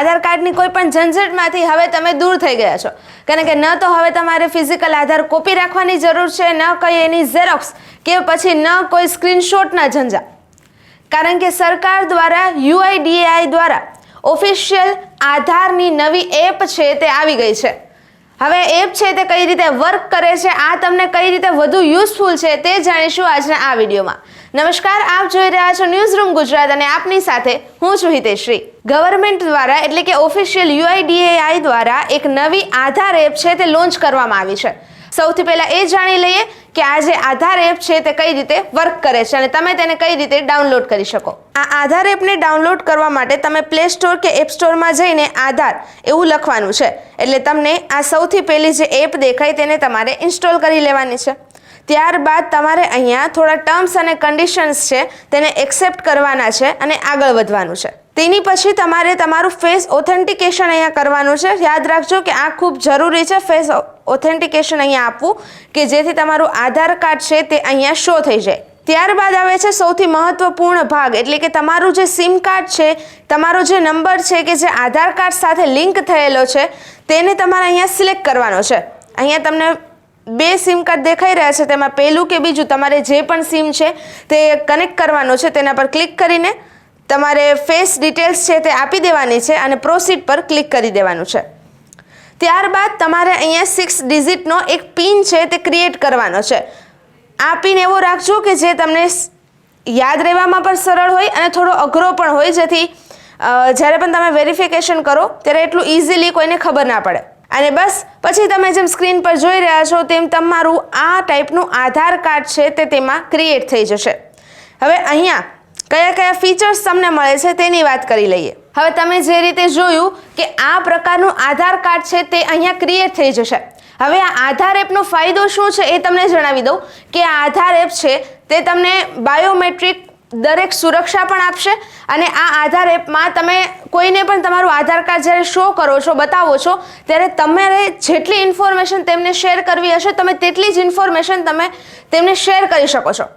આધાર કાર્ડની કોઈ પણ ઝંઝટમાંથી હવે તમે દૂર થઈ ગયા છો, કારણ કે ન તો હવે તમારે ફિઝિકલ આધાર કોપી રાખવાની જરૂર છે, ન કોઈ એની ઝેરોક્સ કે પછી ન કોઈ સ્ક્રીનશોટના ઝંઝા, કારણ કે સરકાર દ્વારા UIDAI દ્વારા ઓફિશિયલ આધારની નવી એપ છે તે આવી ગઈ છે। હવે એપ છે તે કઈ રીતે વર્ક કરે છે, આ તમને કઈ રીતે વધુ યુઝફુલ છે તે જાણીશું આજના આ વિડીયોમાં। નમસ્કાર, આપ જોઈ રહ્યા છો ન્યૂઝ રૂમ ગુજરાત અને આપની સાથે હું છું હિતેશ્રી। ગવર્મેન્ટ દ્વારા એટલે કે ઓફિશિયલ UIDAI દ્વારા એક નવી આધાર એપ છે તે લોન્ચ કરવામાં આવી છે। સૌથી પહેલા એ જાણી લઈએ કે આ જે આધાર એપ છે તે કઈ રીતે વર્ક કરે છે અને તમે તેને કઈ રીતે ડાઉનલોડ કરી શકો। આ આધાર એપને ડાઉનલોડ કરવા માટે તમે પ્લે સ્ટોર કે એપ સ્ટોરમાં જઈને આધાર એવું લખવાનું છે, એટલે તમને આ સૌથી પહેલી જે એપ દેખાય તેને તમારે ઇન્સ્ટોલ કરી લેવાની છે। ત્યારબાદ તમારે અહીંયા થોડા ટર્મ્સ અને કન્ડિશન્સ છે તેને એક્સેપ્ટ કરવાના છે અને આગળ વધવાનું છે। તેની પછી તમારે તમારું ફેસ ઓથેન્ટિકેશન અહીંયા કરવાનું છે। યાદ રાખજો કે આ ખૂબ જરૂરી છે, ફેસ ઓથેન્ટિકેશન અહીંયા આપવું કે જેથી તમારું આધાર કાર્ડ છે તે અહીંયા શો થઈ જાય। ત્યારબાદ આવે છે સૌથી મહત્વપૂર્ણ ભાગ, એટલે કે તમારું જે સિમ કાર્ડ છે, તમારો જે નંબર છે કે જે આધાર કાર્ડ સાથે લિંક થયેલો છે તેને તમારે અહીંયા સિલેક્ટ કરવાનો છે। અહીંયા તમને બે સિમ કાર્ડ દેખાઈ રહ્યા છે, તેમાં પહેલું કે બીજું તમારે જે પણ સિમ છે તે કનેક્ટ કરવાનો છે, તેના પર ક્લિક કરીને તમારે ફેસ ડિટેલ્સ છે તે આપી દેવાની છે અને પ્રોસીડ પર ક્લિક કરી દેવાનું છે। ત્યારબાદ તમારે અહીંયા 6 ડિજિટનો એક પિન છે તે ક્રિએટ કરવાનો છે। આ પિન એવો રાખજો કે જે તમને યાદ રહેવામાં પણ સરળ હોય અને થોડો અઘરો પણ હોય, જેથી જ્યારે પણ તમે વેરિફિકેશન કરો ત્યારે એટલું ઇઝીલી કોઈને ખબર ના પડે। અને બસ પછી તમે જેમ સ્ક્રીન પર જોઈ રહ્યા છો તેમ તમારું આ ટાઈપનું આધાર કાર્ડ છે તે તેમાં ક્રિએટ થઈ જશે। હવે અહીંયા કયા કયા ફીચર્સ તમને મળે છે તેની વાત કરી લઈએ। હવે તમે જે રીતે જોયું કે આ પ્રકારનું આધાર કાર્ડ છે તે અહીંયા ક્રિએટ થઈ જશે। હવે આ આધાર એપનો ફાયદો શું છે એ તમને જણાવી દઉં કે આ આધાર એપ છે તે તમને બાયોમેટ્રિક દરેક સુરક્ષા પણ આપશે અને આ આધાર એપમાં તમે કોઈને પણ તમારું આધાર કાર્ડ જ્યારે શો કરો છો, બતાવો છો, ત્યારે તમારે જેટલી ઇન્ફોર્મેશન તેમને શેર કરવી હશે તમે તેટલી જ ઇન્ફોર્મેશન તમે તેમને શેર કરી શકો છો।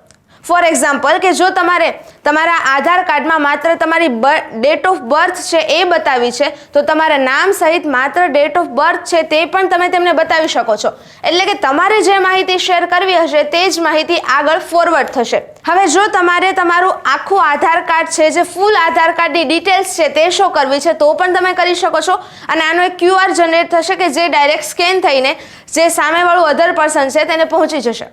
ફોર એક્ઝામ્પલ કે જો તમારે તમારા આધાર કાર્ડમાં માત્ર તમારી ડેટ ઓફ બર્થ છે એ બતાવી છે તો તમારા નામ સહિત માત્ર ડેટ ઓફ બર્થ છે તે પણ તમે તેમને બતાવી શકો છો, એટલે કે તમારે જે માહિતી શેર કરવી હશે તે જ માહિતી આગળ ફોરવર્ડ થશે। હવે જો તમારે તમારું આખું આધાર કાર્ડ છે જે ફૂલ આધાર કાર્ડની ડિટેલ્સ છે તે શો કરવી છે તો પણ તમે કરી શકો છો અને આનો એક QR જનરેટ થશે કે જે ડાયરેક્ટ સ્કેન થઈને જે સામેવાળું અધર પર્સન છે તેને પહોંચી જશે।